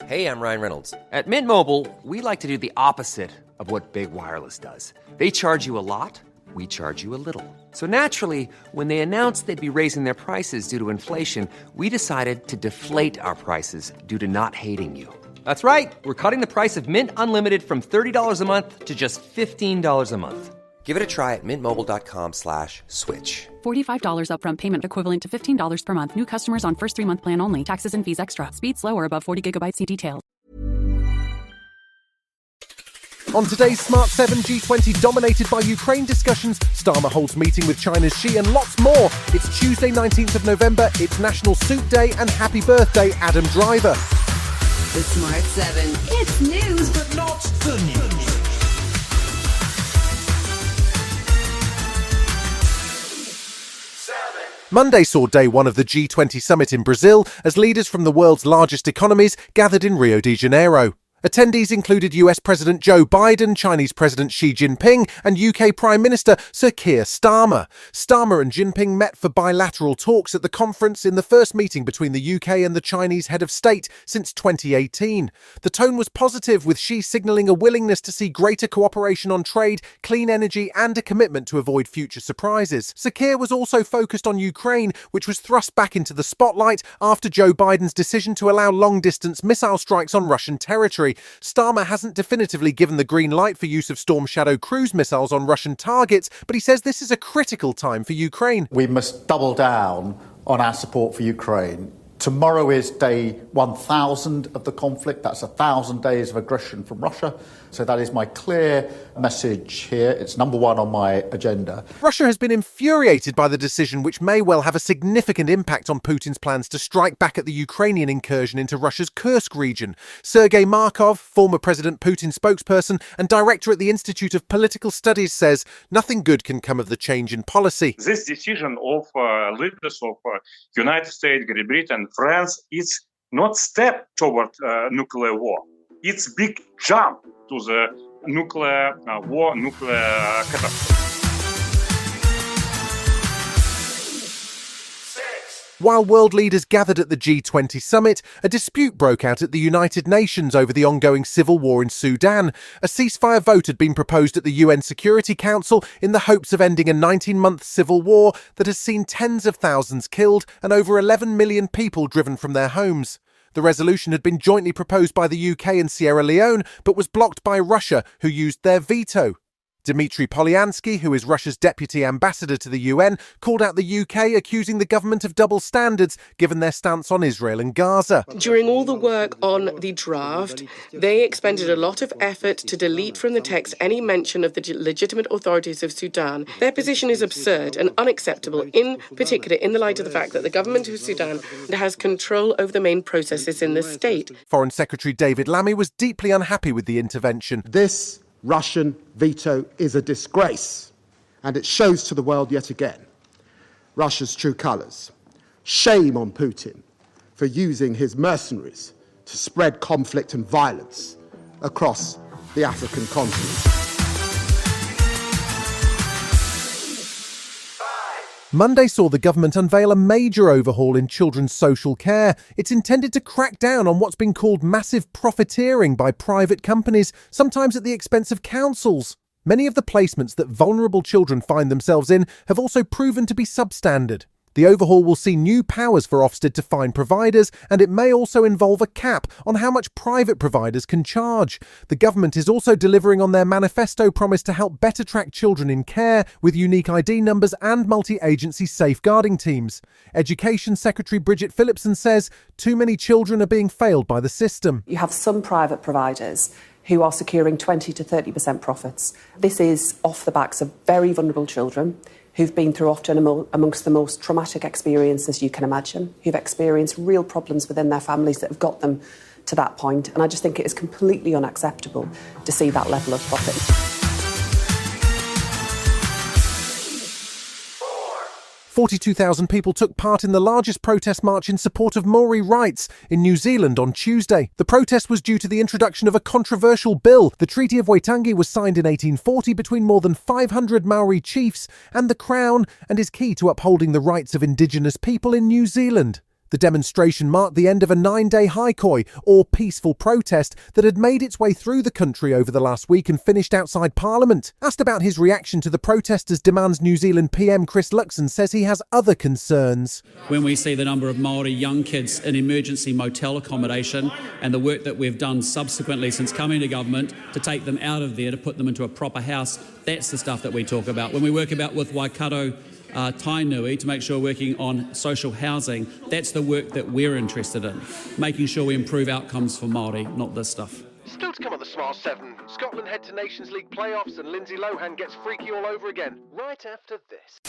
Hey, I'm Ryan Reynolds. At Mint Mobile, we like to do the opposite of what Big Wireless does. They charge you a lot, we charge you a little. So naturally, when they announced they'd be raising their prices due to inflation, we decided to deflate our prices due to not hating you. That's right. We're cutting the price of Mint Unlimited from $30 a month to just $15 a month. Give it a try at mintmobile.com/switch. $45 upfront payment equivalent to $15 per month. New customers on first 3-month plan only. Taxes and fees extra. Speed slower above 40 gigabytes. See details. On today's Smart 7 G20 dominated by Ukraine discussions, Starmer holds meeting with China's Xi and lots more. It's Tuesday 19th of November, it's National Soup Day and happy birthday Adam Driver. The Smart 7. It's news, but not the news. Monday saw day one of the G20 summit in Brazil as leaders from the world's largest economies gathered in Rio de Janeiro. Attendees included US President Joe Biden, Chinese President Xi Jinping and UK Prime Minister Sir Keir Starmer. Starmer and Jinping met for bilateral talks at the conference in the first meeting between the UK and the Chinese head of state since 2018. The tone was positive, with Xi signalling a willingness to see greater cooperation on trade, clean energy and a commitment to avoid future surprises. Sir Keir was also focused on Ukraine, which was thrust back into the spotlight after Joe Biden's decision to allow long-distance missile strikes on Russian territory. Starmer hasn't definitively given the green light for use of Storm Shadow cruise missiles on Russian targets, but he says this is a critical time for Ukraine. We must double down on our support for Ukraine. Tomorrow is day 1,000 of the conflict. That's 1,000 days of aggression from Russia. So that is my clear message here. It's number one on my agenda. Russia has been infuriated by the decision, which may well have a significant impact on Putin's plans to strike back at the Ukrainian incursion into Russia's Kursk region. Sergei Markov, former President Putin spokesperson and director at the Institute of Political Studies, says nothing good can come of the change in policy. This decision of leaders of United States, Great Britain, France is not step toward nuclear war. It's big jump to the nuclear war, nuclear catastrophe. While world leaders gathered at the G20 summit, a dispute broke out at the United Nations over the ongoing civil war in Sudan. A ceasefire vote had been proposed at the UN Security Council in the hopes of ending a 19-month civil war that has seen tens of thousands killed and over 11 million people driven from their homes. The resolution had been jointly proposed by the UK and Sierra Leone, but was blocked by Russia, who used their veto. Dmitry Polyansky, who is Russia's deputy ambassador to the UN, called out the UK, accusing the government of double standards given their stance on Israel and Gaza. During all the work on the draft, they expended a lot of effort to delete from the text any mention of the legitimate authorities of Sudan. Their position is absurd and unacceptable, in particular in the light of the fact that the government of Sudan has control over the main processes in the state. Foreign Secretary David Lammy was deeply unhappy with the intervention. This Russian veto is a disgrace, and it shows to the world yet again Russia's true colours. Shame on Putin for using his mercenaries to spread conflict and violence across the African continent. Monday saw the government unveil a major overhaul in children's social care. It's intended to crack down on what's been called massive profiteering by private companies, sometimes at the expense of councils. Many of the placements that vulnerable children find themselves in have also proven to be substandard. The overhaul will see new powers for Ofsted to find providers, and it may also involve a cap on how much private providers can charge. The government is also delivering on their manifesto promise to help better track children in care with unique ID numbers and multi-agency safeguarding teams. Education Secretary Bridget Phillipson says too many children are being failed by the system. You have some private providers who are securing 20 to 30% profits. This is off the backs of very vulnerable children who've been through often amongst the most traumatic experiences you can imagine, who've experienced real problems within their families that have got them to that point. And I just think it is completely unacceptable to see that level of profit. 42,000 people took part in the largest protest march in support of Maori rights in New Zealand on Tuesday. The protest was due to the introduction of a controversial bill. The Treaty of Waitangi was signed in 1840 between more than 500 Maori chiefs and the Crown, and is key to upholding the rights of Indigenous people in New Zealand. The demonstration marked the end of a 9-day haikoi, or peaceful protest, that had made its way through the country over the last week and finished outside Parliament. Asked about his reaction to the protesters' demands, New Zealand PM Chris Luxon says he has other concerns. When we see the number of Maori young kids in emergency motel accommodation and the work that we've done subsequently since coming to government to take them out of there, to put them into a proper house, that's the stuff that we talk about. When we work about with Waikato Tainui to make sure we're working on social housing, that's the work that we're interested in, making sure we improve outcomes for Māori, not this stuff. Still to come on the Smart 7, Scotland head to Nations League playoffs and Lindsay Lohan gets freaky all over again, right after this.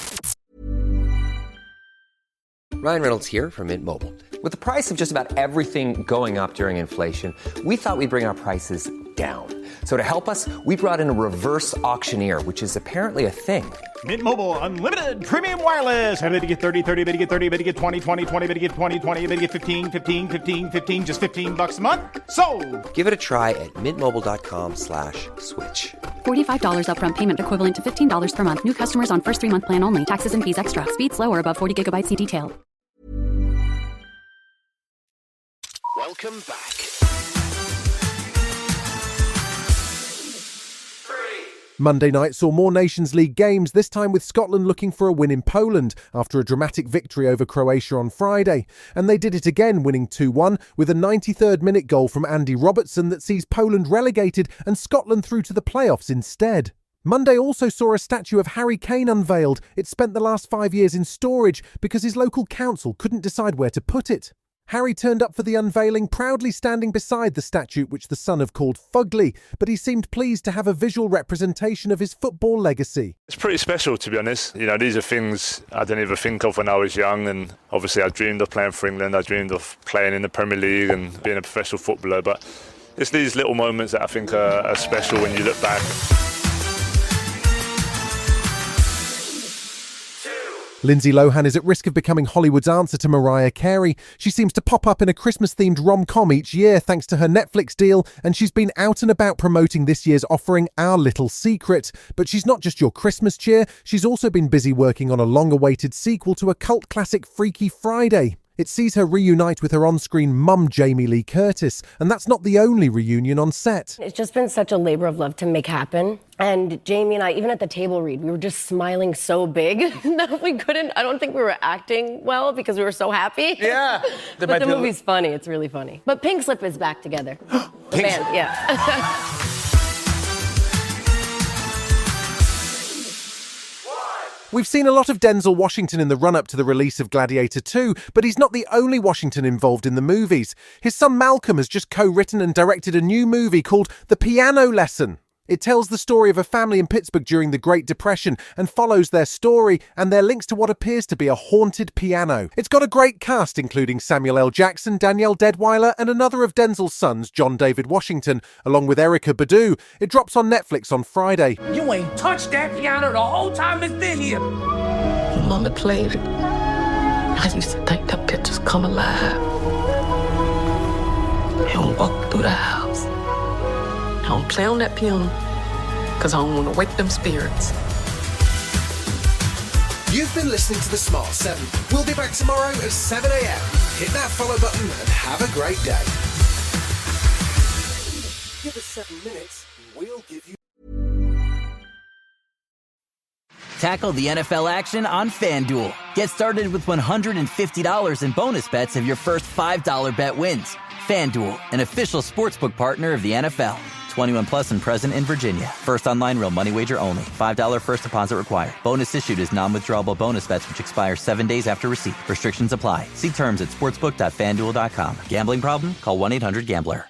Ryan Reynolds here from Mint Mobile. With the price of just about everything going up during inflation, we thought we'd bring our prices down. So to help us, we brought in a reverse auctioneer, which is apparently a thing. Mint Mobile Unlimited Premium Wireless. How to get 30, 30, bit to get 30, bit to get 20, 20, 20, bit to get 20, 20, bit to get 15, 15, 15, 15, just $15 a month? Sold! Give it a try at mintmobile.com/switch. $45 upfront payment equivalent to $15 per month. New customers on first 3-month plan only. Taxes and fees extra. Speed slower above 40 gigabytes. See detail. Welcome back. Monday night saw more Nations League games, this time with Scotland looking for a win in Poland after a dramatic victory over Croatia on Friday. And they did it again, winning 2-1 with a 93rd minute goal from Andy Robertson that sees Poland relegated and Scotland through to the playoffs instead. Monday also saw a statue of Harry Kane unveiled. It spent the last 5 years in storage because his local council couldn't decide where to put it. Harry turned up for the unveiling, proudly standing beside the statue which the Sun have called fugly, but he seemed pleased to have a visual representation of his football legacy. It's pretty special, to be honest. You know, these are things I didn't even think of when I was young, and obviously I dreamed of playing for England, I dreamed of playing in the Premier League and being a professional footballer, but it's these little moments that I think are special when you look back. Lindsay Lohan is at risk of becoming Hollywood's answer to Mariah Carey. She seems to pop up in a Christmas-themed rom-com each year thanks to her Netflix deal, and she's been out and about promoting this year's offering, Our Little Secret. But she's not just your Christmas cheer, she's also been busy working on a long-awaited sequel to a cult classic, Freaky Friday. It sees her reunite with her on-screen mum, Jamie Lee Curtis, and that's not the only reunion on set. It's just been such a labor of love to make happen. And Jamie and I, even at the table read, we were just smiling so big that we couldn't, I don't think we were acting well because we were so happy. Yeah. But the movie's funny, it's really funny. But Pink Slip is back together. The band, yeah. We've seen a lot of Denzel Washington in the run-up to the release of Gladiator 2, but he's not the only Washington involved in the movies. His son Malcolm has just co-written and directed a new movie called The Piano Lesson. It tells the story of a family in Pittsburgh during the Great Depression and follows their story and their links to what appears to be a haunted piano. It's got a great cast, including Samuel L. Jackson, Danielle Deadwyler, and another of Denzel's sons, John David Washington, along with Erykah Badu. It drops on Netflix on Friday. You ain't touched that piano the whole time it's been here. Mama played it. I used to think the pictures come alive and walk through the house. I don't play on that piano because I don't want to wake them spirits. You've been listening to The Smart 7. We'll be back tomorrow at 7 a.m. Hit that follow button and have a great day. Give us 7 minutes and we'll give you... Tackle the NFL action on FanDuel. Get started with $150 in bonus bets if your first $5 bet wins. FanDuel, an official sportsbook partner of the NFL. 21 plus and present in Virginia. First online real money wager only. $5 first deposit required. Bonus issued as non-withdrawable bonus bets which expire 7 days after receipt. Restrictions apply. See terms at sportsbook.fanduel.com. Gambling problem? Call 1-800-GAMBLER.